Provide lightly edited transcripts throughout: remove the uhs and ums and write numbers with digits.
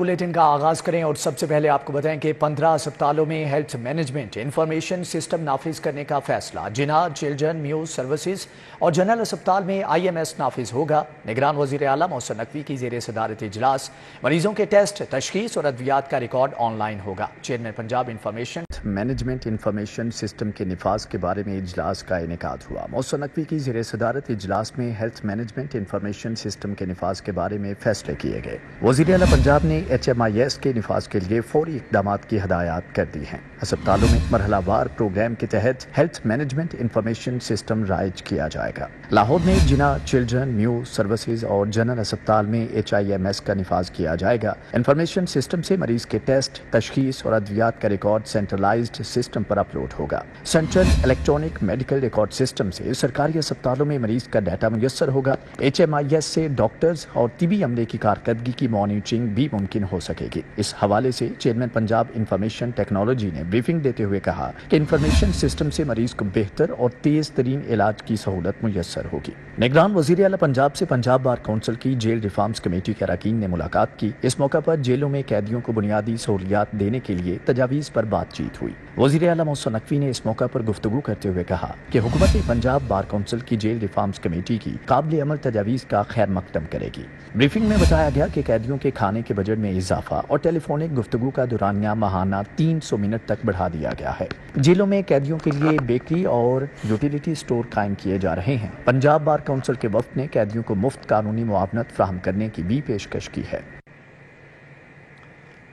Bulletin का आगाज करें और सबसे पहले आपको बताएं कि 15 अस्पतालों में हेल्थ मैनेजमेंट इंफॉर्मेशन सिस्टम नाफिज करने का फैसला। जिन्ना, चिल्ड्रन म्यूज सर्विसेज और जनरल अस्पताल में IMS नाफिज होगा। निगरान वजीर आला मोहसिन नकवी की जेर सदारत इजलास मरीजों के टेस्ट, तशखीस और अद्वियात का रिकॉर्ड ऑनलाइन होगा। Chairman Punjab information management information system के निफाज के बारे में इजलास का इनेकाद हुआ। मोहसिन नकवी की जेर सदारत इजलास में हेल्थ मैनेजमेंट इंफॉर्मेशन सिस्टम के निफाज के बारे में फैसले किए गए। वजीर आला पंजाब ने HMIS के निफाज के लिए फौरी इक़दामात की हदायत कर दी हैं। अस्पतालों में मरहलावार प्रोग्राम के तहत health management information system rise किया जाएगा। लाहौर में जिना, चिल्ड्रन म्यूज सर्विसेज और जनरल अस्पताल में HIMS का निफाज किया जाएगा। इंफॉर्मेशन सिस्टम से मरीज के टेस्ट, तशखीस और अद्वियात का रिकॉर्ड सेंट्रलाइज्ड सिस्टम पर अपलोड होगा। Central electronic medical record system से सरकारी अस्पतालों में मरीज का डाटा मुयस्सर होगा। HMIS से डॉक्टर्स और तिबी अमले की कारकर्दगी की मॉनिटरिंग भी मुमकिन हो सकेगी। इस हवाले से चेयरमैन पंजाब इंफॉर्मेशन टेक्नोलॉजी ने ब्रीफिंग देते हुए कहा कि इंफॉर्मेशन सिस्टम से मरीज को बेहतर और तेज तरीन इलाज की सहूलत मुयस्सर होगी। निगरान वजीर आला पंजाब से पंजाब बार काउंसिल की जेल रिफॉर्म्स कमेटी के अरकान ने मुलाकात की। इस मौका पर जेलों में कैदियों को बुनियादी सहूलियात देने के लिए तजावीज़ पर बातचीत हुई। वजीर आला मोहसिन नकवी ने इस मौका पर गुफ्तगू करते हुए कहा कि हुकूमत पंजाब बार काउंसिल की जेल रिफॉर्म्स कमेटी की काबिल अमल तजावीज़ का खैर मकदम करेगी। ब्रीफिंग में बताया गया कि कैदियों के खाने के बजट में इजाफा और टेलीफोनिक गुफ्तगू का दुरानिया माहाना 300 मिनट तक बढ़ा दिया गया है। जेलों में कैदियों के लिए बेकरी और यूटिलिटी स्टोर कायम किए जा रहे हैं। पंजाब बार काउंसिल के वफ्द ने कैदियों को मुफ्त कानूनी मुआवनत फराहम करने की भी पेशकश की है।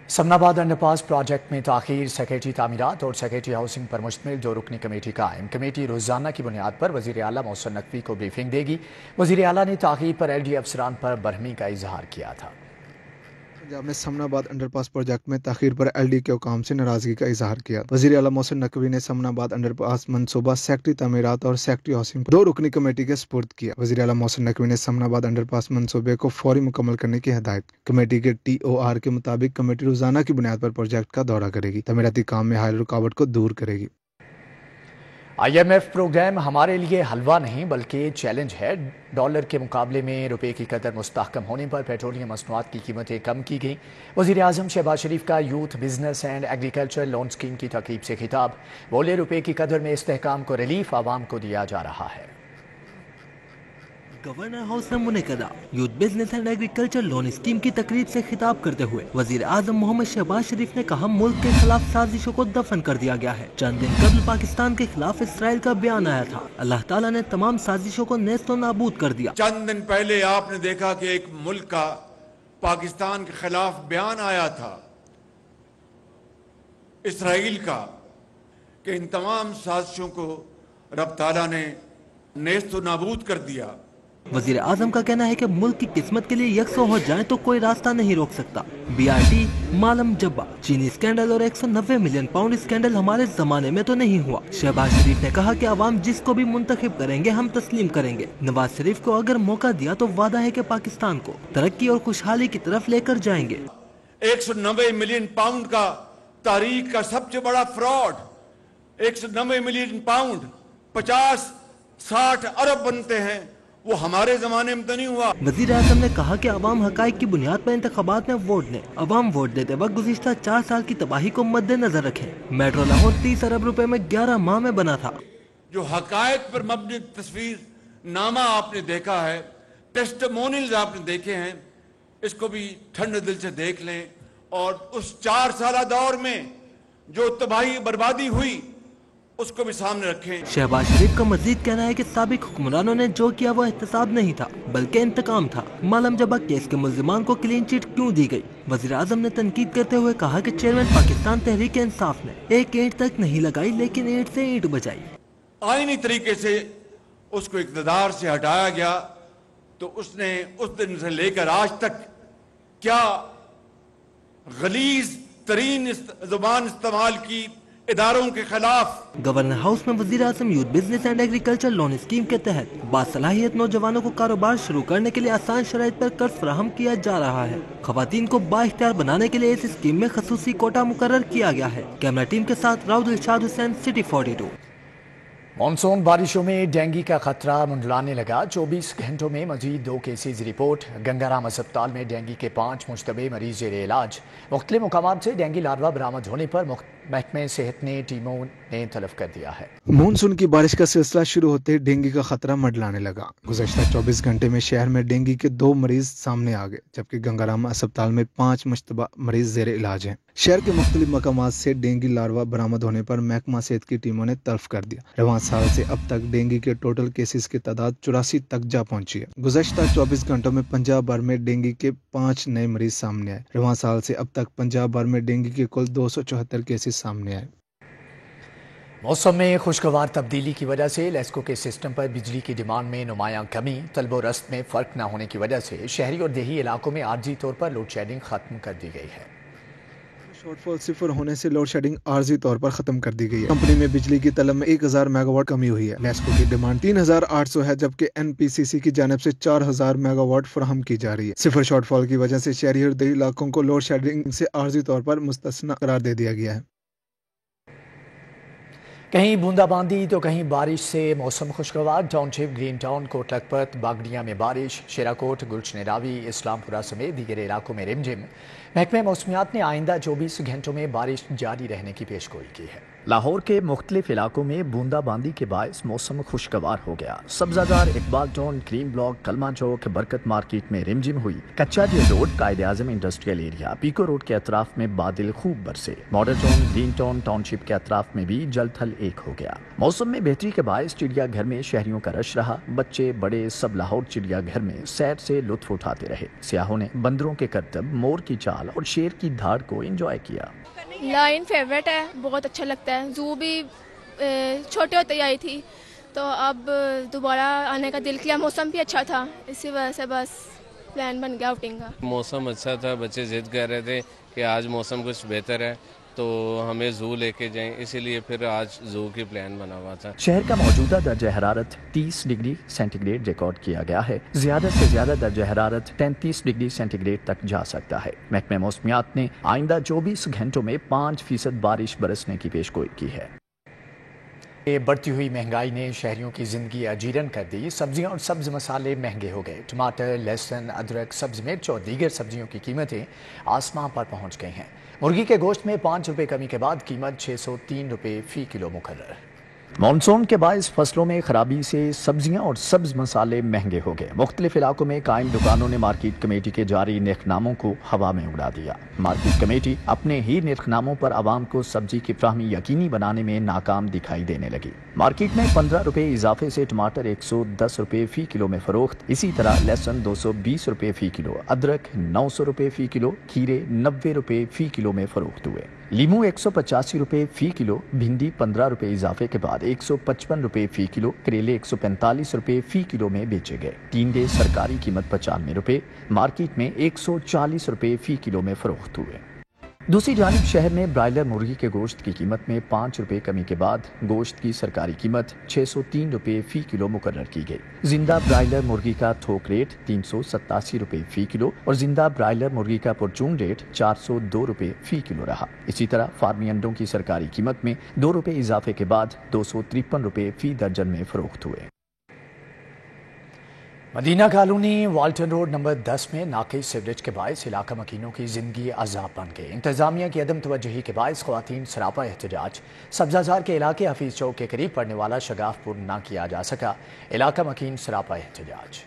समनाबाद अंडरपास प्रोजेक्ट में ताखीर, सेक्रेटरी तामीरात और सेक्रेटरी हाउसिंग पर मुश्तमिल 2 रुकनी कमेटी कायम। कमेटी रोजाना की बुनियाद पर वजीर आला मोहसिन नकवी को ब्रीफिंग देगी। वजीर आला ने ताखीर पर LD अफसरान पर बरहमी का इजहार किया था। पंजाब में समनाबाद अंडरपास प्रोजेक्ट में ताखीर पर LD के हुकाम से नाराजगी का इजहार किया। वजीर आला मोहसिन नकवी ने समनाबाद अंडरपास मनसूबा सेक्रेटरी तामीरात और सेक्रेटरी हाउसिंग 2 रुकनी कमेटी के सुपुर्द किया। वजीर आला मोहसिन नकवी ने समनाबाद अंडरपास मनसूबे को फौरी मुकम्मल करने की हिदायत। कमेटी के TOR के मुताबिक कमेटी रोजाना की बुनियाद पर प्रोजेक्ट का दौरा करेगी, तमीराती काम में हायल रुकावट को दूर करेगी। IMF प्रोग्राम हमारे लिए हलवा नहीं बल्कि चैलेंज है। डॉलर के मुकाबले में रुपए की कदर मुस्तहकम होने पर पेट्रोलियम मसनूआत की कीमतें कम की गई। वज़ीर आज़म शहबाज शरीफ का youth business and agriculture loan scheme की तकरीब से खिताब। बोले, रुपए की कदर में इस्तेहकाम को रिलीफ आवाम को दिया जा रहा है। गवर्नर हाउस में मुनक़दा youth business and agriculture loan scheme की तकरीब से खिताब करते हुए वजीर आजम मोहम्मद शहबाज शरीफ ने कहा, मुल्क के खिलाफ साजिशों को दफन कर दिया गया है। चंद दिन कबल पाकिस्तान के खिलाफ इसराइल का बयान आया था। अल्लाह ताला ने तमाम साजिशों को नेस्तो नाबूद कर दिया। चंद दिन पहले आपने देखा कि एक मुल्क का पाकिस्तान के खिलाफ बयान आया था इसराइल का, कि इन तमाम साजिशों को रब ताला ने नेस्तो नाबूद कर दिया। वजीर आजम का कहना है कि मुल्क की किस्मत के लिए यकसा हो जाए तो कोई रास्ता नहीं रोक सकता। BRT, मालम जब्बा, चीनी स्कैंडल और 190 मिलियन पाउंड स्कैंडल हमारे जमाने में तो नहीं हुआ। शहबाज शरीफ ने कहा कि अवाम जिसको भी मुंतखब करेंगे हम तस्लीम करेंगे। नवाज शरीफ को अगर मौका दिया तो वादा है कि पाकिस्तान को तरक्की और खुशहाली की तरफ लेकर जाएंगे। 190 मिलियन पाउंड का तारीख का सबसे बड़ा फ्रॉड, 190 मिलियन पाउंड 50-60 अरब बनते हैं, वो हमारे जमाने में तो नहीं हुआ। वजीर आजम ने कहा कि अवाम हकाइक की बुनियाद पर इंतखाबात में वोट दें। अवाम वोट देते वक्त गुज़िश्ता 4 साल की तबाही को मद्देनजर रखें। मेट्रो लाहौर 30 अरब रुपए में 11 माह में बना था। जो हकाइक पर मबनी तस्वीर नामा आपने देखा है, टेस्टिमोनियल्स आपने देखे हैं, इसको भी ठंडे दिल से देख लें और उस 4 साल दौर में जो तबाही बर्बादी हुई उसको भी सामने रखें। शहबाज शरीफ का मजीद कहना है कि साबिक हुक्मरानों ने जो किया वो एहतसाब नहीं था बल्कि इंतकाम था। मालम जब्बा केस के मुल्जिमान को क्लीन चिट क्यों दी गई? वजीर आजम ने तनकीद करते हुए कहा कि चेयरमैन पाकिस्तान तहरीक इंसाफ ने एक ईंट तक नहीं लगाई लेकिन ईंट से ईंट बजाई। आईनी तरीके से उसको इक़्तिदार से हटाया गया तो उसने उस दिन से लेकर आज तक क्या गलीज तरीन जुबान इस्तेमाल की इदारों के खिलाफ। गवर्नर हाउस में वजीर आजम youth business and agriculture loan scheme के तहत बासलाहियत नौजवानों को कारोबार शुरू करने के लिए आसान शराइत पर कर्ज फराहम किया जा रहा है। खवातीन को बाइख्तियार बनाने के लिए इस स्कीम में खसूसी कोटा मुकर्रर किया गया है। कैमरा टीम के साथ राउद इरशाद हुसैन, सिटी 42। मॉनसून बारिशों में डेंगू का खतरा मंडलाने लगा। 24 घंटों में मजीद 2 केसेज रिपोर्ट। गंगाराम अस्पताल में डेंगू के 5 मुश्तबे मरीज जेर इलाज। मुख्तलिफ मुकामात से डेंगू लार्वा बरामद होने पर महकमे सेहत ने टीमों ने तलब कर दिया है। मानसून की बारिश का सिलसिला शुरू होते ही डेंगू का खतरा मंडलाने लगा। गुज़श्ता 24 घंटे में शहर में डेंगू के 2 मरीज सामने आ गए, जबकि गंगाराम अस्पताल में 5 मुश्तबा मरीज जेर इलाज हैं। शहर के मुख्तलिफ मकामात से डेंगू लार्वा बरामद होने पर महकमा सेहत की टीमों ने तलब कर दिया। रवां साल से अब तक डेंगू के टोटल केसेस की तादाद 84 तक जा पहुंची है। गुज़श्ता 24 घंटों में पंजाब भर में डेंगू के 5 नए मरीज सामने आए। रवां साल से अब तक पंजाब भर में डेंगू के कुल 274 केसेस सामने आए। मौसम में खुशगवार तब्दीली की वजह से लेस्को के सिस्टम पर बिजली की डिमांड में नुमायां कमी। तलब और रस्त में फ़र्क न होने की वजह से शहरी और देही इलाकों में आर्जी तौर पर लोड शेडिंग खत्म कर दी गई है। शॉर्टफॉल 0 होने से लोड शेडिंग आर्जी तौर पर खत्म कर दी गई है। कंपनी में बिजली की तलब में 1000 मेगावाट कमी हुई है। लेस्को की डिमांड 3800 है, जबकि एनपीसीसी की जानिब से 4000 मेगावाट फराहम की जा रही है। 0 शॉर्टफॉल की वजह से शहरी और देही इलाकों को लोड शेडिंग से आर्जी तौर पर मुस्तस्ना करार दे दिया गया है। कहीं बूंदाबांदी तो कहीं बारिश से मौसम खुशगवार। Township, green town, Kot Lakhpat, Bagrian में बारिश। शेराकोट, गुलशन रावी, इस्लामपुरा समेत दीगर इलाकों में रिमझिम। महकमे मौसमियात ने आइंदा 24 घंटों में बारिश जारी रहने की पेशगोई की है। लाहौर के मुख्तलिफ इलाकों में बूंदाबांदी के बायस मौसम खुशगवार हो गया। सब्जादार, इकबाल टाउन, क्रीम ब्लॉक, कलमा चौक, बरकत मार्केट में रिमझिम हुई। कच्चा जेल रोड, कायदे आजम इंडस्ट्रियल एरिया, पीको रोड के अतराफ में बादल खूब बरसे। Model town, green town, township के अतराफ में भी जल थल एक हो गया। मौसम में बेहतरी के बायस चिड़िया घर में शहरियों का रश रहा। बच्चे बड़े सब लाहौर चिड़िया घर में सैर से लुत्फ उठाते रहे। सियाहों ने बंदरों के करतब, मोर की चाल और शेर की धाड़ को एंजॉय किया। लाइन फेवरेट है, बहुत अच्छा लगता है। जू भी छोटे होते ही आई थी, तो अब दोबारा आने का दिल किया। मौसम भी अच्छा था, इसी वजह से बस प्लान बन गया आउटिंग का। मौसम अच्छा था, बच्चे जिद कर रहे थे कि आज मौसम कुछ बेहतर है तो हमें जू लेके जाएं, इसीलिए फिर आज जू की प्लान बना हुआ था। शहर का मौजूदा दर्जा हरारत 30 डिग्री सेंटीग्रेड रिकॉर्ड किया गया है। ज्यादा से ज्यादा दर्जा हरारत 33 डिग्री सेंटीग्रेड तक जा सकता है। महकमे मौसमियात ने आइंदा 24 घंटों में 5% बारिश बरसने की पेशगोई की है। बढ़ती हुई महंगाई ने शहरियों की जिंदगी अजीरन कर दी। सब्जियां और सब्ज मसाले महंगे हो गए। टमाटर, लहसुन, अदरक, सब्ज मिर्च और दीगर सब्जियों की कीमतें आसमां पर पहुंच गई हैं। मुर्गी के गोश्त में 5 रुपये कमी के बाद कीमत 603 रुपये फी किलो मुकर्रर। मानसून के बायस फसलों में खराबी से सब्जियां और सब्ज मसाले महंगे हो गए। मुख्तलिफ इलाकों में कायम दुकानों ने मार्केट कमेटी के जारी निर्खनामों को हवा में उड़ा दिया। मार्केट कमेटी अपने ही निर्खनामों पर आवाम को सब्जी की फ्राहमी यकीनी बनाने में नाकाम दिखाई देने लगी। मार्केट में 15 रुपये इजाफे से टमाटर 110 रुपये फी किलो में फरोख्त। इसी तरह लहसुन 220 रुपये फी किलो, अदरक 900 रुपये फी किलो, खीरे 90 रुपये फी किलो में फरोख्त हुए। लीमू 185 रुपये फी किलो, भिंडी 15 रुपये इजाफे के बाद 155 रुपये फी किलो, करेले 145 रुपये फी किलो में बेचे गए। टींडे सरकारी कीमत 95 रुपये, मार्केट में 140 रुपये फी किलो में फरोख्त हुए। दूसरी जानिब शहर में ब्रायलर मुर्गी के गोश्त की कीमत में 5 रुपये कमी के बाद गोश्त की सरकारी कीमत 603 रुपये फी किलो मुकर्रर की गई। जिंदा ब्रायलर मुर्गी का थोक रेट 387 रुपये फी किलो और जिंदा ब्रायलर मुर्गी का परचून रेट 402 रुपये फी किलो रहा। इसी तरह फार्मी अंडों की सरकारी कीमत में 2 रुपये इजाफे के बाद 253 रुपये फी दर्जन में फरोख्त हुए। Madina colony, Walton road number 10 में नाकिस सीवरेज के बायस इलाका मकीनों की जिंदगी अजाब बन गई। इंतजामिया की अदम तवज्जुही के बायस ख्वातीन सरापा एहतजाज। सब्जाजार के इलाके हफीज चौक के करीब पड़ने वाला शगाफपुर ना किया जा सका। इलाका मकीन सरापा एहतजाज।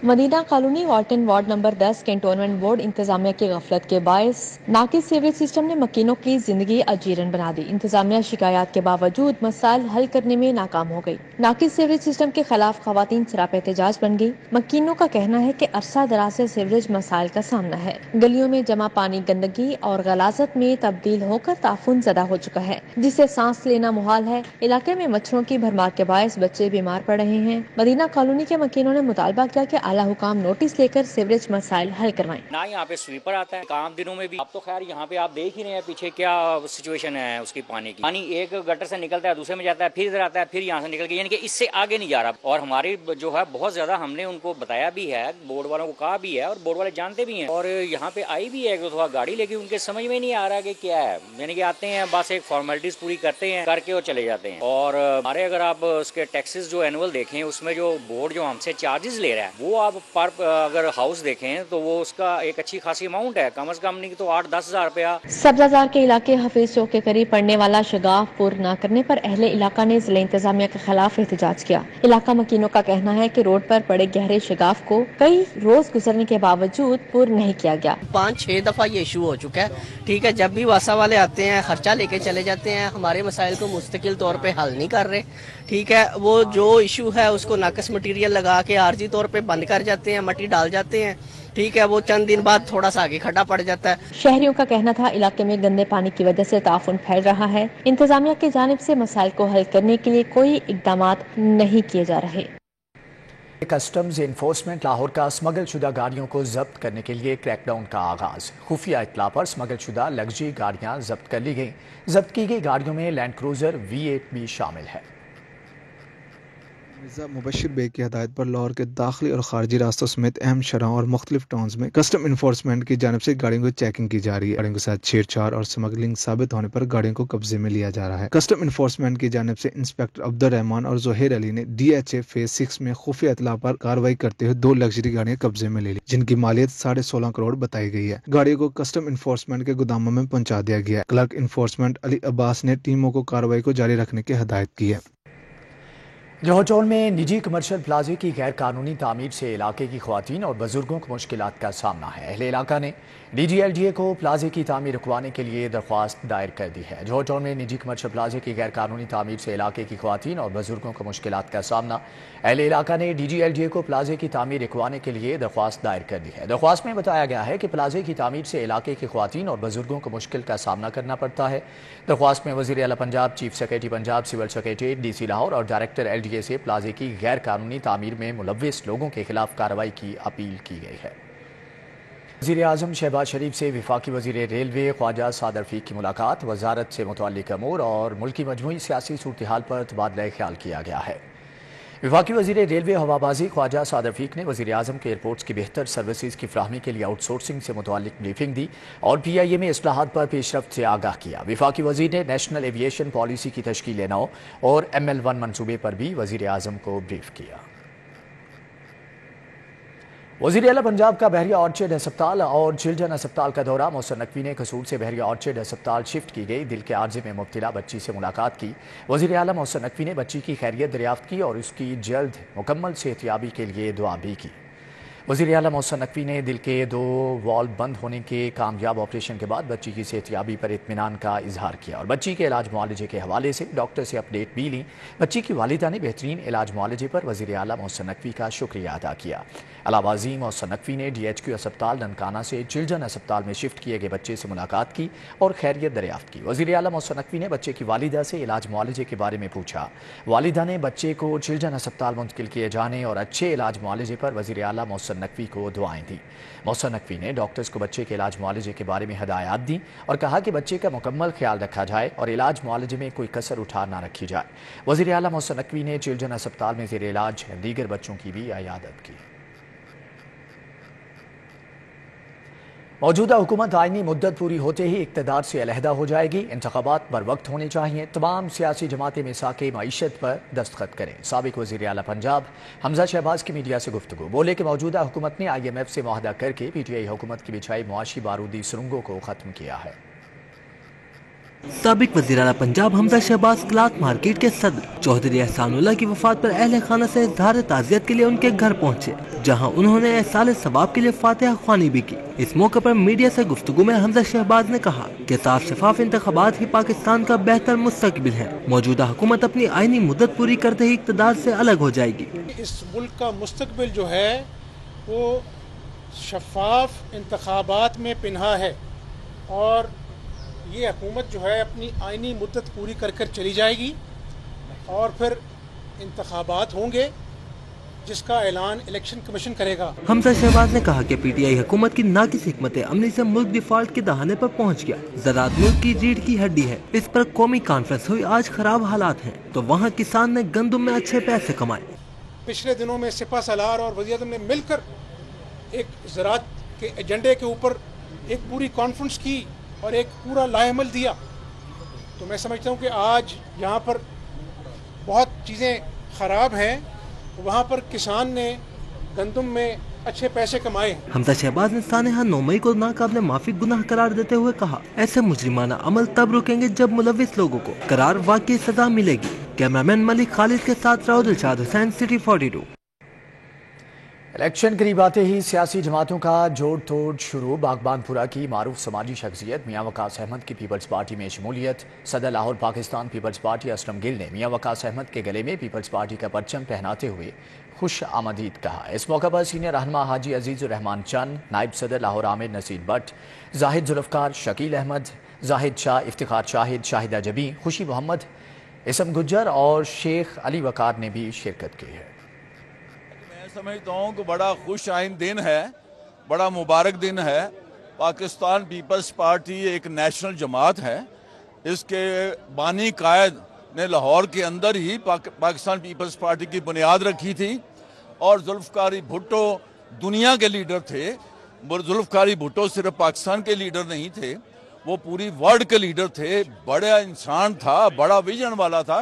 Madina colony, Walton ward number 10 cantonment board इंतजामिया की गफलत के बायस नाकिस सीवरेज सिस्टम ने मकीनों की जिंदगी अजीरन बना दी। इंतजामिया शिकायत के बावजूद मसाइल हल करने में नाकाम हो गई। नाकिस सीवरेज सिस्टम के खिलाफ खवातीन सरापा एहतजाज बन गई। मकीनों का कहना है कि अरसा दराज से सीवरेज मसाइल का सामना है। गलियों में जमा पानी गंदगी और गलाजत में तब्दील होकर ताफुन ज़दा हो चुका है, जिससे सांस लेना मुहाल है। इलाके में मच्छरों की भरमार के बायस बच्चे बीमार पड़ रहे हैं। मदीना कॉलोनी के मकीनों ने मुतालबा किया कि आला हुकाम नोटिस लेकर सीवरेज मसाइल हल करवाएं। ना यहाँ पे स्वीपर आता है काम दिनों में भी। अब तो खैर यहाँ पे आप देख ही रहे हैं पीछे क्या सिचुएशन है उसकी पानी की। पानी एक गटर से निकलता है दूसरे में जाता है फिर इधर आता है फिर यहाँ से निकल के, यानी कि इससे आगे नहीं जा रहा। और हमारी जो है बहुत ज्यादा हमने उनको बताया भी है, बोर्ड वालों को कहा भी है और बोर्ड वाले जानते भी हैं। और यहाँ पे आई भी है थोड़ा गाड़ी लेके, उनके समझ में नहीं आ रहा कि क्या है, यानी कि आते हैं बस एक फॉर्मेलिटीज पूरी करते हैं करके और चले जाते हैं। और हमारे अगर आप उसके टैक्सेस जो एनुअल देखें उसमें जो बोर्ड जो हमसे चार्जेस ले रहा है वो आप पर अगर हाउस देखें तो वो उसका एक अच्छी खासी अमाउंट है, कम से कम नहीं तो 8-10 हज़ार रुपया। सब्जाजार के इलाके हफीज चौक के करीब पड़ने वाला शगाफ पूर्ण न करने पर अहले इलाका ने जिला इंतजामिया के खिलाफ एहतजाज किया। इलाका मकीनों का कहना है कि रोड पर पड़े गहरे शगाफ को कई रोज गुजरने के बावजूद पूर्ण नहीं किया गया। 5-6 दफा ये इशू हो चुका है। ठीक है, जब भी वासा वाले आते हैं खर्चा लेके चले जाते हैं, हमारे मसाइल को मुस्तकिल तौर पे हल नहीं कर रहे। ठीक है, वो जो इशू है उसको नाकस मटीरियल लगा के आर्जी तौर पे बंद कर जाते हैं, मट्टी डाल जाते हैं। ठीक है, वो चंद दिन बाद थोड़ा सा आगे खड्डा पड़ जाता है। शहरियों का कहना था इलाके में गंदे पानी की वजह से ताफुन फैल रहा है। इंतजामिया की जानिब से मसाइल को हल करने के लिए कोई इकदामात नहीं किए जा रहे। कस्टम्स इन्फोर्समेंट लाहौर का स्मगल शुदा गाड़ियों को जब्त करने के लिए क्रैकडाउन का आगाज। खुफिया इत्तला पर स्मगल शुदा लग्जरी गाड़ियां जब्त कर ली गई। जब्त की गई गाड़ियों में लैंड क्रूजर V8 भी शामिल है। मिर्जा मुबशिर बेग की हदायत पर लाहौर के दाखिली और खारजी रास्तों समेत अहम शहरों और मुख्तलिफ टाउन्स में कस्टम इन्फोर्समेंट की जानिब से गाड़ियों की चेकिंग की जा रही है। गाड़ियों के साथ छेड़छाड़ और स्मगलिंग साबित होने पर गाड़ियों को कब्जे में लिया जा रहा है। कस्टम इन्फोर्समेंट की जानिब से इंस्पेक्टर अब्दुल रहमान और जोहेर अली ने DHA फेज 6 में खुफिया इत्तला पर कार्रवाई करते हुए 2 लग्जरी गाड़ियां कब्जे में ले ली, जिनकी मालियत 16.5 करोड़ बताई गई है। गाड़ियों को कस्टम इन्फोर्समेंट के गोदामों में पहुंचा दिया गया है। क्लर्क इन्फोर्समेंट अली अब्बास ने टीमों को कार्रवाई को जारी रखने की हदायत की है। जौहर टाउन में निजी कमर्शियल प्लाजे की गैर कानूनी तामीर से इलाके की ख्वातीन और बुजुर्गों को मुश्किलात का सामना है। अहले इलाका ने DGLGA को प्लाजे की तामीर रुकवाने के लिए दरख्वास्त दायर कर दी है। जौहर टाउन में निजी कमर्शियल प्लाजे की गैर कानूनी तामीर से इलाके की ख्वातीन और बुजुर्गों को मुश्किलात का सामना। अहले इलाका ने DGLGA को प्लाजे की तामीर रुकवाने के लिए दरख्वास्त दायर कर दी है। दरख्वास्त में बताया गया है कि प्लाजे की तामीर से इलाके की ख्वातीन और बुजुर्गों को मुश्किल का सामना करना पड़ता है। दरख्वास्त में वज़ीर आला Punjab, chief secretary Punjab, civil secretary DC Lahore और डायरेक्टर LDA से प्लाजे की गैर कानूनी तामीर में मुलव्विस लोगों के खिलाफ कार्रवाई की अपील की गई है। वज़ीर आज़म शहबाज शरीफ से वफाकी वज़ीर रेलवे ख्वाजा साद रफ़ीक की मुलाकात। वजारत से मुतअल्लिक़ अमूर और मुल्की मजमूई सियासी सूरत हाल पर तबादला ख्याल किया गया है। वफाकी वज़ीर रेलवे हवाबाजी ख्वाजा साद रफ़ीक ने वज़ीर आज़म के एयरपोर्ट्स की बेहतर सर्विसेज की फ्राहमी के लिए आउटसोर्सिंग से मुतअल्लिक़ ब्रीफिंग दी और PIA में इस्लाहात पर पेशरफ्त से आगाह किया। वफाकी वज़ीर ने नेशनल एविएशन पॉलिसी की तश्कील 9 और ML1 मनसूबे पर भी वज़ीर आज़म को ब्रीफ किया। वज़ीर आला पंजाब का बहरिया ऑर्चिड अस्पताल और चिल्ड्रन अस्पताल का दौरा। मोहसिन नकवी ने कसूर से बहरिया ऑर्चिड अस्पताल शिफ्ट की गई दिल के आर्जे में मुब्तला बच्ची से मुलाकात की। वज़ीर आला मोहसिन नकवी ने बच्ची की खैरियत दरियाफ्त की और उसकी जल्द मुकम्मल सेहतयाबी के लिए दुआ भी की। वज़ीर आला मोहसिन नकवी ने दिल के 2 वाल्व बंद होने के कामयाब ऑपरेशन के बाद बच्ची की सेहतयाबी पर इत्मीनान का इजहार किया और बच्ची के इलाज मुआलजे के हवाले से डॉक्टर से अपडेट भी ली। बच्ची की वालिदा ने बेहतरीन इलाज मुआलजे पर वज़ीर आला मोहसिन नकवी का शुक्रिया अदा किया। अलावाज़ी मोहसिन नकवी ने DHQ अस्पताल ननकाना से चिल्ड्रन अस्पताल में शिफ्ट किए गए बच्चे से मुलाकात की और खैरियत दरियाफ्त की। वज़ीर आला मोहसिन नकवी ने बच्चे की वालिदा से इलाज मुआलजे के बारे में पूछा। वालिदा ने बच्चे को चिल्ड्रन अस्पताल मुंतकिल किए जाने और अच्छे इलाज मुआलजे पर वज़ीर आला मोहसिन नकवी को दुआएं दी। मोहसिन नकवी ने डॉक्टर्स को बच्चे के इलाज मुआलजे के बारे में हदायत दी और कहा कि बच्चे का मुकम्मल ख्याल रखा जाए और इलाज मुआलजे में कोई कसर उठा ना रखी जाए। वज़ीर आला मोहसिन नकवी ने चिल्ड्रन अस्पताल में ज़ेर इलाज दीगर बच्चों की भी इयादत की। मौजूदा हुकूमत आइनी मुद्दत पूरी होते ही इक़्तिदार से अलहदा हो जाएगी। इंतखाबात बर वक्त होने चाहिए। तमाम सियासी जमातें मिसाक़े मईशत पर दस्तखत करें। साबिक़ वज़ीर आला पंजाब हमजा शहबाज की मीडिया से गुफ्तगू। बोले कि मौजूदा हुकूमत ने IMF से मुआहदा करके PTI हुकूमत की बिछाई मुआशी बारूदी सुरंगों को ख़त्म किया है। साबिक वज़ीर आला पंजाब हमजा शहबाज क्लाथ मार्केट के सदर चौधरी एहसानुल्लाह की वफात पर अहले खाना से इज़हार ताज़ियत के लिए उनके घर पहुंचे, जहां उन्होंने एहसाल सवाब के लिए फातिहा ख्वानी भी की। इस मौके पर मीडिया से गुफ्तगू में हमजा शहबाज ने कहा कि साफ शफाफ इंतखाबात ही पाकिस्तान का बेहतर मुस्तकबिल है। मौजूदा हुकूमत अपनी आईनी मुद्दत पूरी करते ही इक़्तिदार से अलग हो जाएगी। इस मुल्क का मुस्तकबिल जो है वो शफाफ इंतखाबात में पिन्हा है और ये हुकूमत जो है अपनी आइनी मुद्दत पूरी कर कर चली जाएगी और फिर इंतखाबात होंगे جس کا اعلان الیکشن کمیشن کرے گا۔ حمزہ شہباز نے کہا کہ پی ٹی آئی حکومت کی ناقص حکمت عملی سے ملک ڈیفالٹ کے دہانے پر پہنچ گیا۔ زراعت ملک کی ریڑھ کی ہڈی ہے، اس پر قومی کانفرنس ہوئی، آج خراب حالات ہیں تو وہاں کسان نے گندم میں اچھے پیسے کمائے۔ پچھلے دنوں میں سپہ سالار اور وزیر اعظم نے مل کر ایک زراعت کے ایجنڈے کے اوپر ایک پوری کانفرنس کی اور ایک پورا لائحہ عمل دیا، تو میں سمجھتا ہوں کہ آج یہاں پر بہت چیزیں خراب ہیں، وہاں پر کسان نے گندم میں اچھے پیسے کمائے۔ حمزہ شہباز نے سانحہ 9 مئی کو ناقابل معافی گناہ قرار دیتے ہوئے کہا ایسے مجرمانہ عمل تب رکیں گے جب ملوث لوگوں کو قرار واقعی سزا ملے گی۔ کیمرامین ملک خالد کے ساتھ راؤ دلشاد حسین، سٹی 42۔ الیکشن قریب آتے ہی سیاسی جماعتوں کا جوڑ توڑ شروع۔ باغبان پورہ کی معروف سماجی شخصیت میاں وقاص احمد کی پیپلز پارٹی میں شمولیت۔ صدر لاہور پاکستان پیپلز پارٹی اسلم گل نے میاں وقاص احمد کے گلے میں پیپلز پارٹی کا پرچم پہناتے ہوئے خوش آمدید کہا۔ اس موقع پر سینئر رہنما حاجی عزیز الرحمان چند، نائب صدر لاہور عامر نصیر بٹ، زاہد ذوالفقار، شکیل احمد، زاہد شاہ، افتخار شاہد، شاہدہ جبی، خوشی محمد، اسم گجر اور شیخ علی وقار نے بھی شرکت کی ہے۔ میں سمجھتا ہوں کہ بڑا خوش آئند دن ہے، بڑا مبارک دن ہے۔ پاکستان پیپلز پارٹی ایک نیشنل جماعت ہے، اس کے بانی قائد نے لاہور کے اندر ہی پاکستان پیپلز پارٹی کی بنیاد رکھی تھی، اور ذوالفقار بھٹو دنیا کے لیڈر تھے۔ ذوالفقار بھٹو صرف پاکستان کے لیڈر نہیں تھے، وہ پوری ورلڈ کے لیڈر تھے، بڑا انسان تھا، بڑا ویژن والا تھا،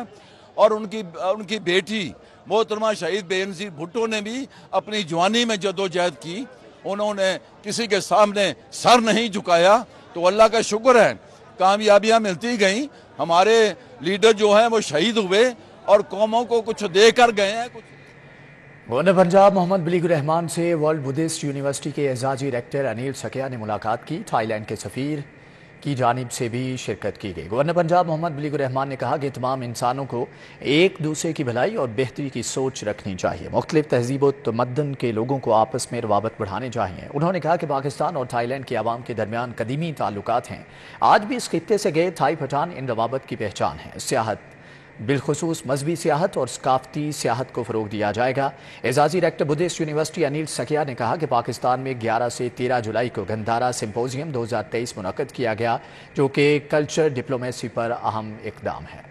اور ان کی بیٹی محترمہ شہید بے نظیر بھٹو نے بھی اپنی جوانی میں جدوجہد کی، انہوں نے کسی کے سامنے سر نہیں جھکایا، تو اللہ کا شکر ہے کامیابیاں ملتی گئیں۔ ہمارے لیڈر جو ہیں وہ شہید ہوئے اور قوموں کو کچھ دے کر گئے ہیں۔ گورنر پنجاب محمد بلیگ الرحمان سے ورلڈ بدھسٹ یونیورسٹی کے اعزازی ریکٹر انیل سکیا نے ملاقات کی۔ تھائی لینڈ کے سفیر کی جانب سے بھی شرکت کی گئی۔ گورنر پنجاب محمد بلیگ الرحمان نے کہا کہ تمام انسانوں کو ایک دوسرے کی بھلائی اور بہتری کی سوچ رکھنی چاہیے، مختلف تہذیب و تمدن کے لوگوں کو آپس میں روابط بڑھانے چاہیے۔ انہوں نے کہا کہ پاکستان اور تھائی لینڈ کے عوام کے درمیان قدیمی تعلقات ہیں، آج بھی اس خطے سے گئے تھائی پٹھان ان روابط کی پہچان ہے۔ سیاحت، بالخصوص مذہبی سیاحت اور ثقافتی سیاحت کو فروغ دیا جائے گا۔ اعزازی ریکٹر بدھسٹ یونیورسٹی انیل سکیا نے کہا کہ پاکستان میں 11 سے 13 جولائی کو گندھارا سمپوزیم 2023 منعقد کیا گیا، جو کہ کلچر ڈپلومیسی پر اہم اقدام ہے۔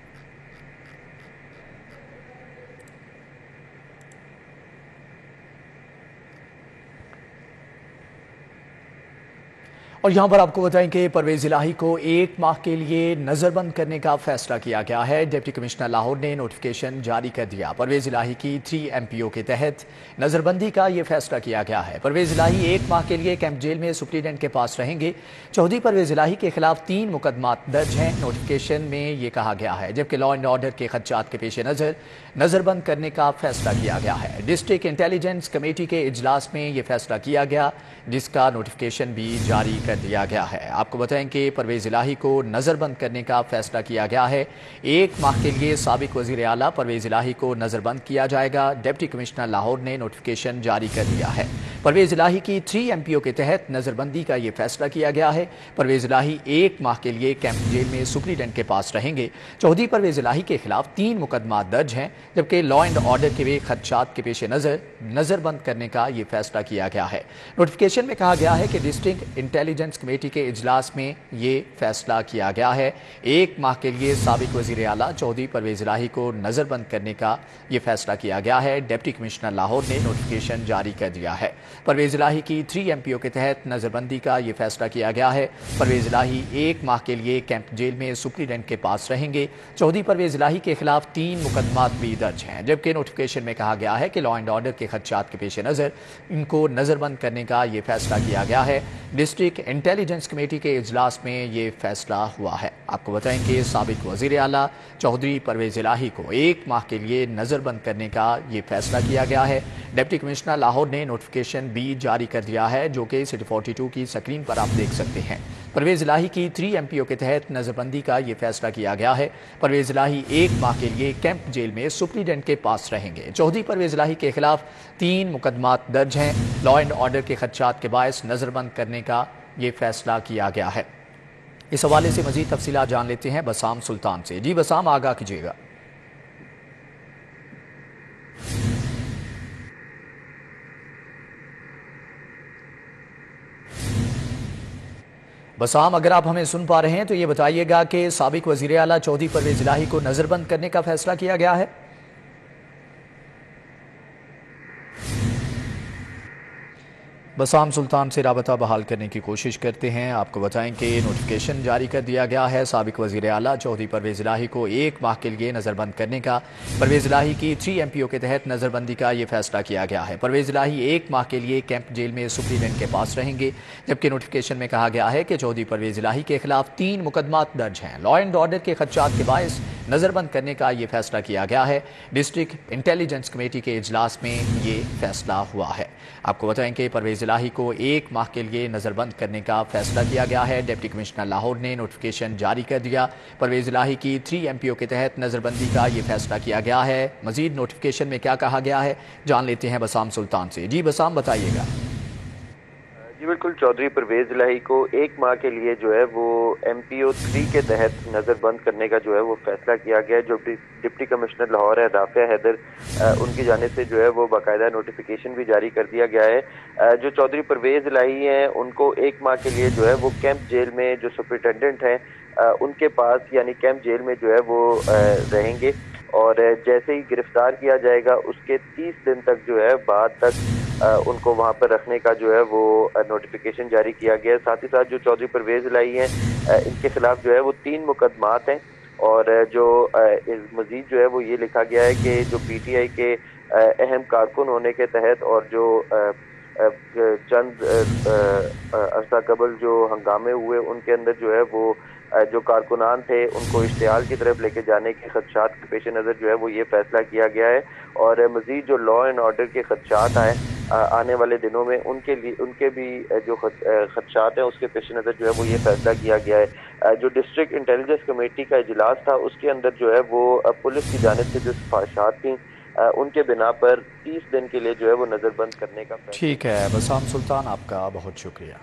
اور یہاں پر آپ کو بتائیں کہ پرویز الہی کو 1 ماہ کے لیے نظر بند کرنے کا فیصلہ کیا گیا ہے۔ ڈپٹی کمشنر لاہور نے نوٹیفیکیشن جاری کر دیا۔ پرویز الہی کی 3 MPO کے تحت نظر بندی کا یہ فیصلہ کیا گیا ہے۔ پرویز الہی 1 ماہ کے لیے کیمپ جیل میں سپرنٹینڈنٹ کے پاس رہیں گے۔ چودھری پرویز الہی کے خلاف 3 مقدمات درج ہیں، نوٹیفیکیشن میں یہ کہا گیا ہے، جبکہ لا اینڈ آرڈر کے خدشات کے پیش نظر نظر بند کرنے کا فیصلہ کیا گیا ہے۔ ڈسٹرکٹ انٹیلیجنس کمیٹی کے اجلاس میں یہ فیصلہ کیا گیا، جس کا نوٹیفیکیشن بھی جاری کر دیا گیا ہے۔ آپ کو بتائیں کہ پرویز الہی کو نظر بند کرنے کا فیصلہ کیا گیا ہے۔ 1 ماہ کے لیے سابق وزیر اعلیٰ پرویز الہی کو نظر بند کیا جائے گا۔ ڈپٹی کمشنر لاہور نے نوٹیفیکیشن جاری کر دیا ہے۔ پرویز الہی کی 3 MPO کے تحت نظر بندی کا یہ فیصلہ کیا گیا ہے۔ پرویز الہی 1 ماہ کے لیے کیمپ جیل میں سپرنٹینڈنٹ کے پاس رہیں گے۔ چودھری پرویز الہی کے خلاف 3 مقدمات درج ہیں، جبکہ لا اینڈ آرڈر کے خدشات کے پیش نظر نظر بند کرنے کا یہ فیصلہ کیا گیا ہے۔ نوٹیفیکیشن میں کہا گیا ہے کہ ڈسٹرکٹ انٹیلیجنس کمیٹی کے اجلاس میں یہ فیصلہ کیا گیا ہے۔ 1 ماہ کے لیے سابق وزیر اعلیٰ چودھری پرویز الہی کو نظر بند کرنے کا یہ فیصلہ کیا گیا ہے۔ ڈپٹی کمشنر لاہور نے نوٹیفیکیشن جاری کر دیا ہے۔ پرویز الہی کی 3 MPO کے تحت نظر بندی کا یہ فیصلہ کیا گیا ہے۔ پرویز الہی 1 ماہ کے لیے کیمپ جیل میں سپرنٹینڈنٹ کے پاس رہیں گے۔ چودھری پرویز الہی کے خلاف 3 مقدمات بھی درج ہیں، جبکہ نوٹیفیکیشن میں کہا گیا ہے کہ لا اینڈ آرڈر کے خدشات کے پیش نظر ان کو نظر بند کرنے کا یہ فیصلہ کیا گیا ہے۔ ڈسٹرکٹ انٹیلیجنس کمیٹی کے اجلاس میں یہ فیصلہ ہوا ہے۔ آپ کو بتائیں کہ سابق وزیر اعلیٰ چودھری پرویز الہی کو 1 ماہ کے لیے نظر بند کرنے کا یہ فیصلہ کیا گیا ہے۔ ڈپٹی کمشنر لاہور نے نوٹیفیکیشن بھی جاری کر دیا ہے، جو کہ سٹی 42 کی سکرین پر آپ دیکھ سکتے ہیں۔ پرویز الہی کی 3 MPO کے تحت نظر بندی کا یہ فیصلہ کیا گیا ہے۔ پرویز الہی 1 ماہ کے لیے کیمپ جیل میں سپرنٹینڈنٹ کے پاس رہیں گے۔ چودھری پرویز الہی کے خلاف 3 مقدمات درج ہیں۔ لا اینڈ آرڈر کے خدشات کے باعث نظر بند کرنے کا یہ فیصلہ کیا گیا ہے۔ اس حوالے سے مزید تفصیلات جان لیتے ہیں بسام سلطان سے۔ جی بسام، آگاہ کیجیے گا۔ बसाम, अगर आप हमें सुन पा रहे हैं तो ये बताइएगा कि साबिक वज़ीर आला चौधरी परवेज़ इलाही को नज़रबंद करने का फैसला किया गया है। बसाम सुल्तान से राबता बहाल करने की कोशिश करते हैं। आपको बताएं कि नोटिफिकेशन जारी कर दिया गया है साबिक वज़ीर आला चौधरी परवेज़ इलाही को 1 माह के लिए नज़रबंद करने का। परवेज़ इलाही की 3 MPO के तहत नज़रबंदी का ये फैसला किया गया है। परवेज़ इलाही 1 माह के लिए कैंप जेल में सुप्रीडेंट के पास रहेंगे, जबकि नोटिफिकेशन में कहा गया है कि चौधरी परवेज़ इलाही के खिलाफ 3 मुकदमात दर्ज हैं। लॉ एंड ऑर्डर के खदशात के बायस नज़रबंद करने का ये फैसला किया गया है। डिस्ट्रिक्ट इंटेलिजेंस कमेटी के इजलास में ये फैसला हुआ है। आपको बताएं कि परवेज़ इलाही को 1 माह के लिए नज़रबंद करने का फैसला किया गया है। डिप्टी कमिश्नर लाहौर ने नोटिफिकेशन जारी कर दिया। परवेज़ इलाही की 3 MPO के तहत नज़रबंदी का ये फैसला किया गया है। मजीद नोटिफिकेशन में क्या कहा गया है जान लेते हैं बसाम सुल्तान से। जी बसाम, बताइएगा। जी बिल्कुल, चौधरी परवेज़ इलाही को 1 माह के लिए जो है वो MPO 3 के तहत नज़रबंद करने का जो है वो फैसला किया गया है। जो डिप्टी कमिश्नर लाहौर है राफिया हैदर, उनकी जानिब से जो है वो बाकायदा नोटिफिकेशन भी जारी कर दिया गया है। जो चौधरी परवेज़ इलाही हैं उनको 1 माह के लिए जो है वो कैंप जेल में जो सुपरिटेंडेंट हैं उनके पास यानी कैंप जेल में जो है वो रहेंगे, और जैसे ही गिरफ्तार किया जाएगा उसके 30 दिन तक जो है बाद तक उनको वहाँ पर रखने का जो है वो नोटिफिकेशन जारी किया गया है। साथ ही साथ जो चौधरी परवेज़ इलाही हैं इनके खिलाफ जो है वो 3 मुकदमात हैं, और जो मज़ीद जो है वो ये लिखा गया है कि जो PTI के अहम कारकुन होने के तहत और जो चंद अरसा कबल जो हंगामे हुए उनके अंदर जो है वो जो कारकुनान थे उनको इश्तियाल की तरफ लेके जाने के खदशात के पेश नज़र जो है वो ये फैसला किया गया है। और मज़ीद जो लॉ एंड ऑर्डर के खदशात आए आने वाले दिनों में उनके भी जो खदशात हैं उसके पेश नज़र जो है वो ये फैसला किया गया है। जो डिस्ट्रिक्ट इंटेलिजेंस कमेटी का इजलास था उसके अंदर जो है वो पुलिस की जानिब से जो सिफारिशात थी उनके बिना पर 30 दिन के लिए जो है वो नज़रबंद करने का फैसला। ठीक है बसाम सुल्तान, आपका बहुत शुक्रिया।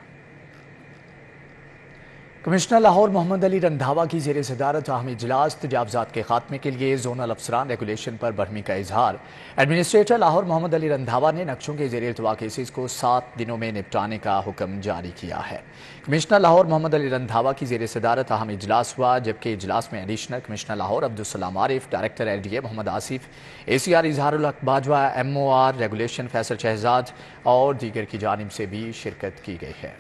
कमिश्नर लाहौर मोहम्मद अली रंधावा की ज़ेर सदारत अहम इजलास तजावज़ात के खात्मे के लिए जोनल अफसरान रेगुलेशन पर बरहमी का इजहार। एडमिनिस्ट्रेटर लाहौर मोहम्मद अली रंधावा ने नक्शों के ज़ेर इल्तवा केसेस को 7 दिनों में निपटाने का हुक्म जारी किया है। कमिश्नर लाहौर मोहम्मद अली रंधावा की ज़ेर सदारत अहम इजलास हुआ, जबकि इजलास में additional commissioner Lahore Abdulsalam Arif, director LDA Mohammad Asif, ACR Izharul Haq Bajwa, MOR regulation Faisal Shahzad और दीगर की जानिब से भी शिरकत की गई है।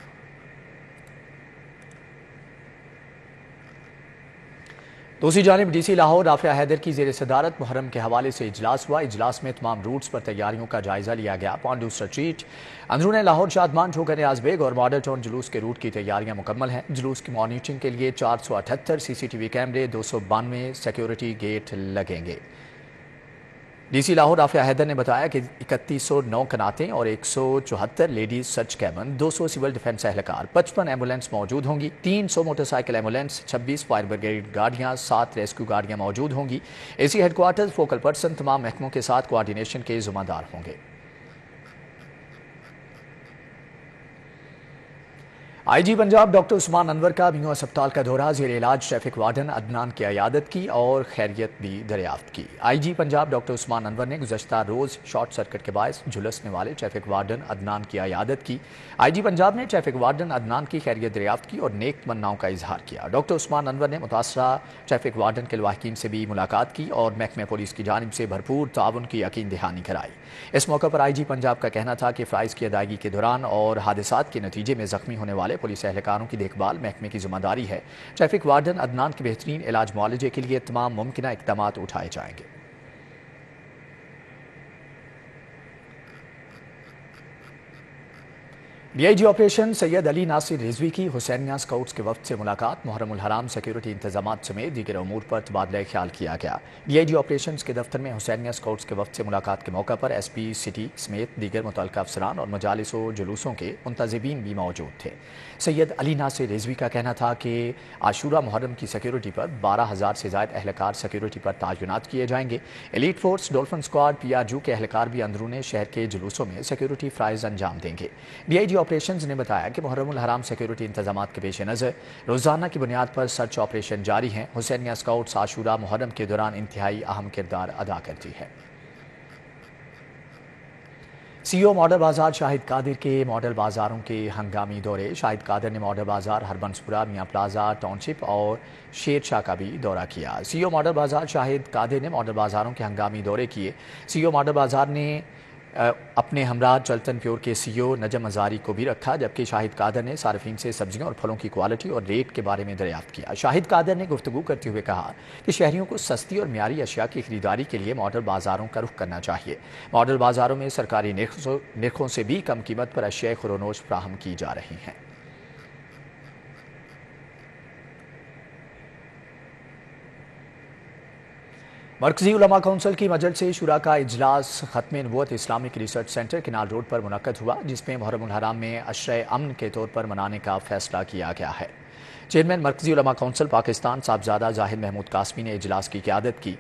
दूसरी जानिब DC लाहौर राफिया हैदर की ज़ेर सदारत मुहर्रम के हवाले से इजलास हुआ। इजलास में तमाम रूट्स पर तैयारियों का जायजा लिया गया। पांडू स्ट्रीट, अंदरून लाहौर, शादमान ठोकर नियाज़बेग और मॉडल टाउन जुलूस के रूट की तैयारियां मुकम्मल हैं। जुलूस की मॉनिटरिंग के लिए 478 CCTV कैमरे, 292 सिक्योरिटी गेट लगेंगे। DC लाहौर राफिया हैदर ने बताया कि 3109 कनातें और 174 ladies search cabin, 200 civil defence एहलकार, 55 एम्बुलेंस मौजूद होंगी, 300 मोटरसाइकिल एम्बुलेंस, 26 फायर ब्रिगेड गाड़ियां, 7 रेस्क्यू गाड़ियां मौजूद होंगी। AC हेडक्वार्टर फोकल पर्सन तमाम महकमों के साथ कोऑर्डिनेशन के जिम्मेदार होंगे। IG पंजाब डॉक्टर उस्मान अनवर का मियां अस्पताल का दौरा, ज़ेर इलाज ट्रैफिक वार्डन अदनान की अयादत की और खैरियत भी दरियाफ्त की। IG पंजाब डॉक्टर उस्मान अनवर ने गुज़श्ता रोज़ शॉर्ट सर्किट के बायस झुलसने वाले ट्रैफिक वार्डन अदनान की अयादत की। IG पंजाब ने ट्रैफिक वार्डन अदनान की खैरियत दरियाफ्त की और नेक तमन्नाओं का इजहार किया। डॉक्टर उस्मान अनवर ने मुतासरा ट्रैफिक वार्डन के लवाहिकीन से भी मुलाकात की और महकमे पुलिस की जानिब से भरपूर ताउन की यकीन दहानी कराई। इस मौके पर IG पंजाब का कहना था कि फ़राइज़ की अदायगी के दौरान और हादसात के नतीजे में ज़ख्मी होने वाले पुलिस एहलकारों की देखभाल महकमे की जिम्मेदारी है। ट्रैफिक वार्डन अदनान के बेहतरीन इलाज मुआलजे के लिए तमाम मुमकिन इक़दाम उठाए जाएंगे। DIG ऑपरेशन सैयद अली नासिर रिजवी की हुसैनिया स्काउट्स के वफ्द से मुलाकात, मुहर्रमुल हराम सिक्योरिटी इंतजामात समेत दीगर अमूर पर तबादला ख्याल किया गया। DIG ऑपरेशन के दफ्तर में हुसैनिया स्काउट्स के वफ्द से मुलाकात के मौका पर SP सिटी समेत दीगर मुतल्लिका अफसरान और मजालिस व जुलूसों के मुंतज़िबीन भी मौजूद थे। सैयद अली नासिर रिजवी का कहना था कि आशूरा मुहर्रम की सिक्योरिटी पर 12,000 से ज़ायद एहलकार सिक्योरिटी पर तैनात किए जाएंगे। Elite force, dolphin squad, PRU के एहलकार भी अंदरूनी शहर के जुलूसों में सिक्योरिटी फ़राइज़ अंजाम देंगे। DIG ऑपरेशंस ने बताया कि मुहर्रमुल हराम सिक्योरिटी इंतजामात के पेश नज़र रोज़ाना की बुनियाद पर सर्च ऑपरेशन जारी हैं। हुसैनिया स्काउट्स आशूरा मुहर्रम के दौरान इंतहाई अहम किरदार अदा करती है। سی او ماڈل بازار شاہد قادر کے ماڈل بازاروں کے ہنگامی دورے. شاہد قادر نے ماڈل بازار ہربنسپورہ، میاں پلازا ٹاؤن شپ اور شیر شاہ کا بھی دورہ کیا. سی او ماڈل بازار شاہد قادر نے ماڈل بازاروں کے ہنگامی دورے کیے. سی او ماڈل بازار نے اپنے ہمراہ چلتن پیور کے سی او نجم ازاری کو بھی رکھا، جبکہ شاہد قادر نے صارفین سے سبزیوں اور پھلوں کی کوالٹی اور ریٹ کے بارے میں دریافت کیا. شاہد قادر نے گفتگو کرتے ہوئے کہا کہ شہریوں کو سستی اور معیاری اشیاء کی خریداری کے لیے ماڈل بازاروں کا رخ کرنا چاہیے. ماڈل بازاروں میں سرکاری نرخوں سے بھی کم قیمت پر اشیاء خورونوش فراہم کی جا رہی ہیں. مرکزی علماء کونسل کی مجلس شورا کا اجلاس ختم نبوت Islamic research centre canal road پر منعقد ہوا، جس میں محرم الحرام میں عشرہ امن کے طور پر منانے کا فیصلہ کیا گیا ہے. چیئرمین مرکزی علماء کونسل پاکستان صاحبزادہ زاہد محمود قاسمی نے اجلاس کی قیادت کی.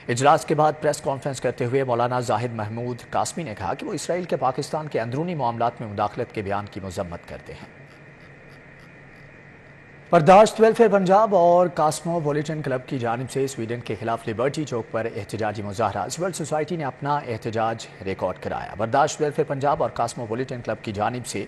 اجلاس کے بعد پریس کانفرنس کرتے ہوئے مولانا زاہد محمود قاسمی نے کہا کہ وہ اسرائیل کے پاکستان کے اندرونی معاملات میں مداخلت کے بیان کی مذمت کرتے ہیں. برداشت ویلفیئر پنجاب اور کاسمو پولیٹن کلب کی جانب سے سویڈن کے خلاف لبرٹی چوک پر احتجاجی مظاہرہ. سول سوسائٹی نے اپنا احتجاج ریکارڈ کرایا. برداشت ویلفیئر پنجاب اور کاسمو پولیٹن کلب کی جانب سے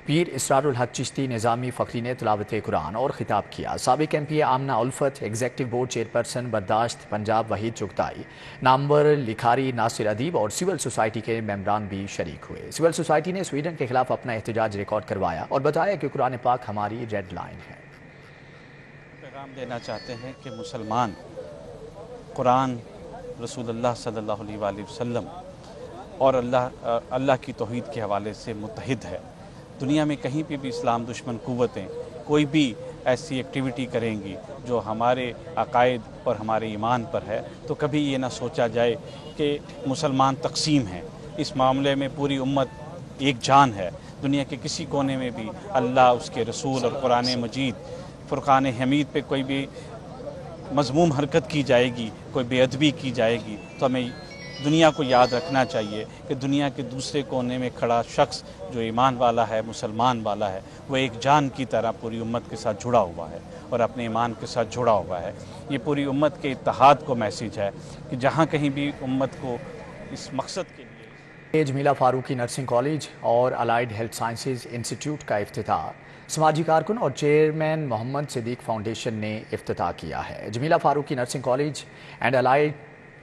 پیر اسرار الحق چشتی نظامی فخری نے تلاوت قرآن اور خطاب کیا. سابق ایم پی آمنہ الفت، ایگزیکٹو بورڈ چیئرپرسن برداشت پنجاب وحید چغتائی، نامور لکھاری ناصر ادیب اور سول سوسائٹی کے ممبران بھی شریک ہوئے. سول سوسائٹی نے سویڈن کے خلاف اپنا احتجاج ریکارڈ کروایا اور بتایا کہ قرآن پاک ہماری ریڈ لائن ہے. پیغام دینا چاہتے ہیں کہ مسلمان قرآن، رسول اللہ صلی اللہ علیہ وآلہ وسلم اور اللہ کی توحید کے حوالے سے متحد ہے. دنیا میں کہیں پہ بھی اسلام دشمن قوتیں کوئی بھی ایسی ایکٹیویٹی کریں گی جو ہمارے عقائد اور ہمارے ایمان پر ہے، تو کبھی یہ نہ سوچا جائے کہ مسلمان تقسیم ہیں. اس معاملے میں پوری امت ایک جان ہے. دنیا کے کسی کونے میں بھی اللہ، اس کے رسول اور قرآن مجید فرقان حمید پہ کوئی بھی مذموم حرکت کی جائے گی، کوئی بے ادبی کی جائے گی، تو ہمیں دنیا کو یاد رکھنا چاہیے کہ دنیا کے دوسرے کونے میں کھڑا شخص جو ایمان والا ہے، مسلمان والا ہے، وہ ایک جان کی طرح پوری امت کے ساتھ جڑا ہوا ہے اور اپنے ایمان کے ساتھ جڑا ہوا ہے. یہ پوری امت کے اتحاد کو میسیج ہے کہ جہاں کہیں بھی امت کو اس مقصد کے لیے. جمیلہ فاروقی نرسنگ کالج اور الائیڈ ہیلتھ سائنسز انسٹیٹیوٹ کا افتتاح سماجی کارکن اور چیئرمین محمد صدیق فاؤنڈیشن نے افتتاح کیا ہے. Jamila Farooqi nursing college and allied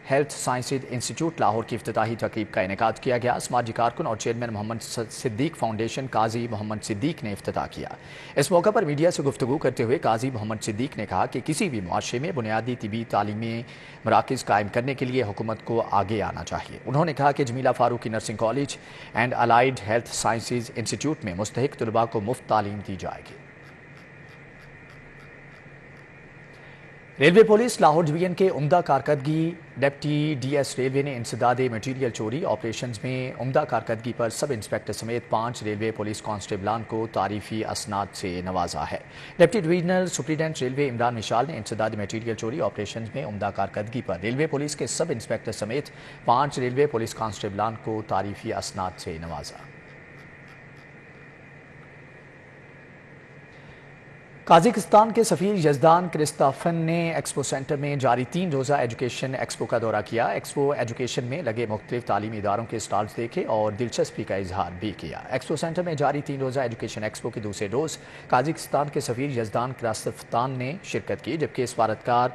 health sciences institute Lahore کی افتتاحی تقریب کا انعقاد کیا گیا. سماجی کارکن اور چیئرمین محمد صدیق فاؤنڈیشن قاضی محمد صدیق نے افتتاح کیا. اس موقع پر میڈیا سے گفتگو کرتے ہوئے قاضی محمد صدیق نے کہا کہ کسی بھی معاشرے میں بنیادی طبی تعلیمی مراکز قائم کرنے کے لیے حکومت کو آگے آنا چاہیے. انہوں نے کہا کہ Jamila Farooqi nursing college and allied health sciences institute میں مستحق طلباء کو مفت تعلیم دی جائے گی. ریلوے پولیس لاہور ڈویژن کے عمدہ کارکردگی ڈپٹی ڈی ایس ریلوے نے انسداد مٹیریل چوری آپریشنز میں عمدہ کارکردگی پر سب انسپیکٹر سمیت 5 ریلوے پولیس کانسٹیبلان کو تعریفی اسناد سے نوازا ہے. Deputy divisional superintendent railway Imran Mashal نے انسداد مٹیریل چوری آپریشنز میں عمدہ کارکردگی پر ریلوے پولیس کے سب انسپیکٹر سمیت 5 ریلوے پولیس کانسٹیبلان کو تعریفی اسناد سے نوازا. قازقستان کے سفیر یزدان کرستافن نے ایکسپو سینٹر میں جاری 3 روزہ ایجوکیشن ایکسپو کا دورہ کیا. ایکسپو ایجوکیشن میں لگے مختلف تعلیمی اداروں کے سٹالز دیکھے اور دلچسپی کا اظہار بھی کیا. ایکسپو سینٹر میں جاری 3 روزہ ایجوکیشن ایکسپو کے دوسرے روز قازقستان کے سفیر یزدان کرستافن نے شرکت کی، جبکہ سفارتکار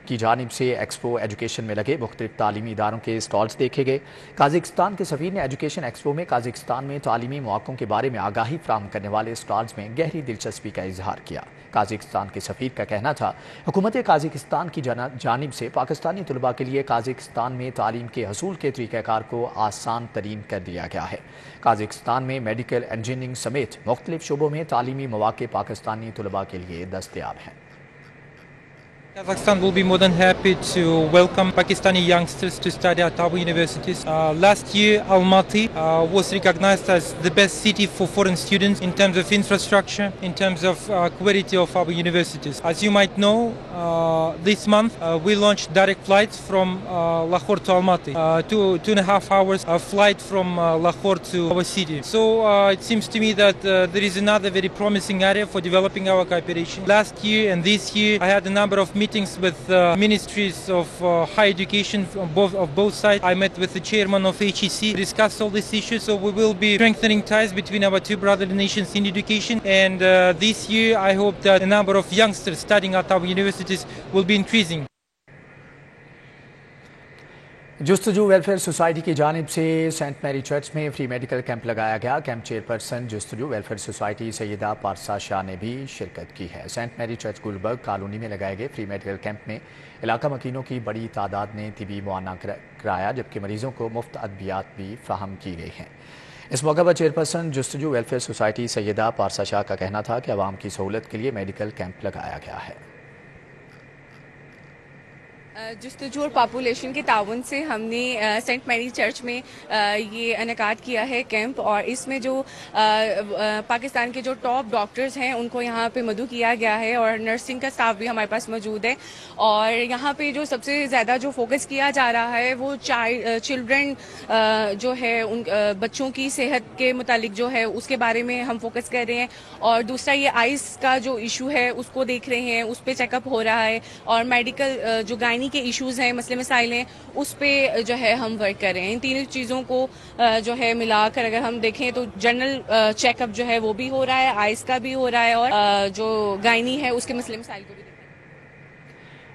کی جانب سے ایکسپو ایجوکیشن میں لگے مختلف تعلیمی اداروں کے سٹالز دیکھے گئے. قازقستان کے سفیر نے ایجوکیشن ایکسپو میں قازقستان میں تعلیمی مواقعوں کے بارے میں آگاہی فراہم کرنے والے سٹالز میں گہری دلچسپی کا اظہار کیا. قازقستان کے سفیر کا کہنا تھا حکومت قازقستان کی جانب سے پاکستانی طلباء کے لیے قازقستان میں تعلیم کے حصول کے طریقہ کار کو آسان ترین کر دیا گیا ہے. قازقستان میں میڈیکل انجینئرنگ سمیت مختلف شعبوں میں تعلیمی مواقع پاکستانی طلباء کے لیے دستیاب ہیں. Kazakhstan will be more than happy to welcome Pakistani youngsters to study at our universities. Last year, Almaty was recognized as the best city for foreign students in terms of infrastructure, in terms of quality of our universities. As you might know, this month we launched direct flights from Lahore to Almaty, 2.5 hours flight from Lahore to our city. So it seems to me that there is another very promising area for developing our cooperation. Last year and this year, I had a number of meetings with ministries of higher education of both sides. I met with the chairman of HEC, discussed all these issues. So we will be strengthening ties between our two brother nations in education. And this year, I hope that the number of youngsters studying at our universities will be increasing. Justuju welfare society की जानिब से Saint Mary church में free medical camp लगाया गया। Camp chairperson Justuju welfare society Syeda Parsa Shah ने भी शिरकत की है। Saint Mary church Gulberg colony में लगाए गए फ्री मेडिकल कैंप में इलाका मकीनों की बड़ी तादाद ने तिबी मुआयना कराया, जबकि मरीजों को मुफ्त अद्वियात भी फ्राहम की गई हैं। इस मौके पर chairperson Justuju welfare society Syeda Parsa Shah का कहना था कि आवाम की सहूलत के लिए मेडिकल कैंप लगाया गया है। जुस्तजू और पॉपुलेशन के ताउन से हमने सेंट मैरी चर्च में ये इनेकाद किया है कैंप, और इसमें जो पाकिस्तान के जो टॉप डॉक्टर्स हैं उनको यहाँ पे मदऊ किया गया है, और नर्सिंग का स्टाफ भी हमारे पास मौजूद है। और यहाँ पे जो सबसे ज़्यादा जो फोकस किया जा रहा है वो चिल्ड्रन जो है उन बच्चों की सेहत के मुतालिक जो है उसके बारे में हम फोकस कर रहे हैं, और दूसरा ये आइस का जो इशू है उसको देख रहे हैं, उस पर चेकअप हो रहा है, और मेडिकल जो गायनी के इश्यूज हैं, मसले मसाइल हैं, उस पे जो है हम वर्क कर रहे हैं। इन तीनों चीज़ों को जो है मिलाकर अगर हम देखें तो जनरल चेकअप जो है वो भी हो रहा है, आइस का भी हो रहा है, और जो गायनी है उसके मसले मसाइल को भी।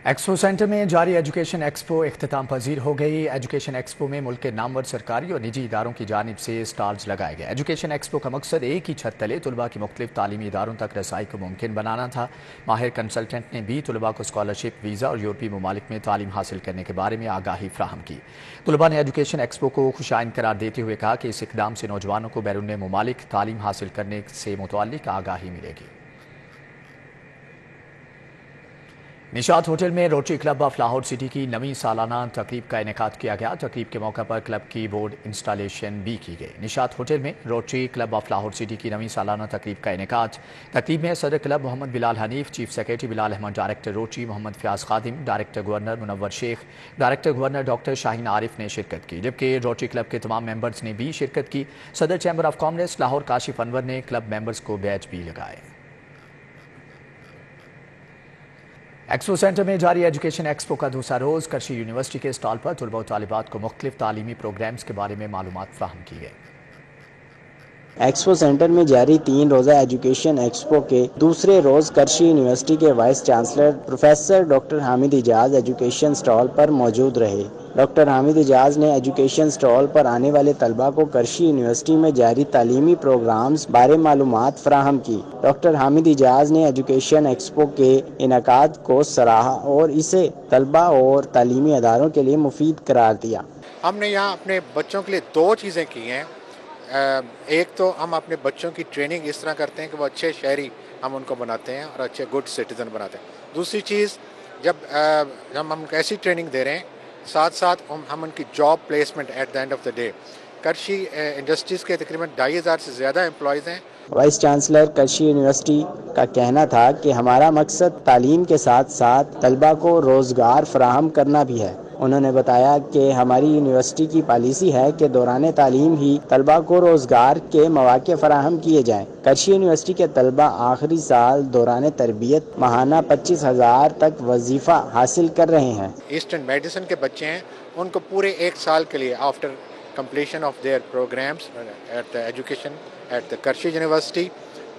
एक्सपो सेंटर में जारी एजुकेशन एक्सपो इख्तिताम पजीर हो गई। एजुकेशन एक्सपो में मुल्क के नामवर सरकारी और निजी इदारों की जानिब से स्टॉल्स लगाए गए। एजुकेशन एक्सपो का मकसद एक ही छत तले तलबा की मुख्तलिफ तालीमी इदारों तक रसाई को मुमकिन बनाना था। माहिर कंसल्टेंट ने भी तलबा को स्कॉलरशिप, वीज़ा और यूरोपीय ममालिक में तालीम हासिल करने के बारे में आगाही फ्राहम की। तलबा ने एजुकेशन एक्सपो को खुशाइन करार देते हुए कहा कि इस इकदाम से नौजवानों को बैरून ममालिक तालीम हासिल करने से मुतअल्लिक आगाही मिलेगी। निशात होटल में Rotary club of Lahore city की नवीं सालाना तकरीब का इनेकाद किया गया। तकरीब के मौके पर क्लब की बोर्ड इंस्टॉलेशन भी की गई। निशात होटल में Rotary club of Lahore city की नवीं सालाना तकरीब का इनेकाद। तकरीब में सदर club Mohammad Bilal Hanif, chief secretary Bilal Ahmed, director Rotary Mohammad Fayyaz Khadim, director governor Munawar Sheikh, director governor doctor Shaheen Arif ने शिरकत की, जबकि रोटरी क्लब के तमाम मेंबर्स ने भी शिरकत की। सदर chamber of commerce Lahore Kashif Anwar ने क्लब मेंबर्स को बैच भी लगाए। एक्सपो सेंटर में जारी एजुकेशन एक्सपो का दूसरा रोज़ करशी यूनिवर्सिटी के स्टॉल पर तलबा और तालिबात को मुख्तलिफ तालीमी प्रोग्राम्स के बारे में मालूमात फ्राहम की गई। एक्सपो सेंटर में जारी 3 रोज़ा एजुकेशन एक्सपो के दूसरे रोज़ करशी यूनिवर्सिटी के vice chancellor professor doctor Hamid Ejaz education stall पर मौजूद रहे। डॉक्टर हामिद इजाज़ ने एजुकेशन स्टॉल पर आने वाले तलबा को करशी यूनिवर्सिटी में जारी तालीमी प्रोग्राम्स बारे मालूमात फराहम की। डॉक्टर हामिद इजाज़ ने एजुकेशन एक्सपो के इनेकाद को सराहा और इसे तलबा और तालीमी अदारों के लिए मुफीद करार दिया। हमने यहाँ अपने बच्चों के लिए 2 चीज़ें की हैं। एक तो हम अपने बच्चों की ट्रेनिंग इस तरह करते हैं कि वो अच्छे शहरी हम उनको बनाते हैं और अच्छे गुड सिटीज़न बनाते हैं। दूसरी चीज़, जब हम उनको ऐसी ट्रेनिंग दे रहे हैं, साथ साथ हम उनकी job placement at the end of the day. Karshi industries के तकरीबन 2500 से ज़्यादा एम्प्लॉयज़ हैं। वाइस चांसलर करशी यूनिवर्सिटी का कहना था कि हमारा मकसद तालीम के साथ साथ तलबा को रोज़गार फराहम करना भी है। उन्होंने बताया कि हमारी यूनिवर्सिटी की पॉलिसी है कि दौरान तालीम ही तलबा को रोज़गार के मौके फराहम किए जाएँ। करशी यूनिवर्सिटी के तलबा आखिरी साल दौरान तरबियत माहाना 25,000 तक वजीफ़ा हासिल कर रहे हैं। ईस्टर्न मेडिसिन के बच्चे हैं, उनको पूरे 1 साल के लिए after completion of their programs at the education at the Karshi University,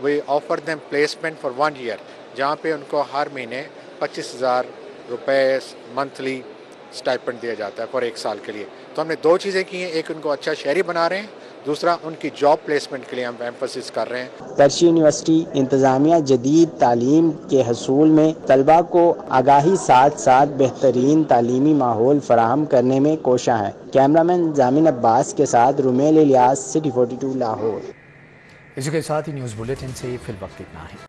we offer them placement for 1 year, जहाँ पे उनको हर महीने 25,000 रुपए मंथली स्टाइपेंड दिया जाता है फॉर 1 साल के लिए। तो हमने 2 चीज़ें की हैं, एक उनको अच्छा शहरी बना रहे हैं, दूसरा उनकी जॉब प्लेसमेंट के लिए हम एम्फसिस कर रहे हैं। करशी यूनिवर्सिटी इंतज़ामिया जदीद तालीम के हसूल में तलबा को आगाही साथ साथ बेहतरीन तालीमी माहौल फराहम करने में कोशा है। कैमरामैन जामिन अब्बास के साथ रुमेल इलियास, सिटी 42 लाहौर। इसी के साथ ही न्यूज़ बुलेटिन से फिल वक्त इतना है।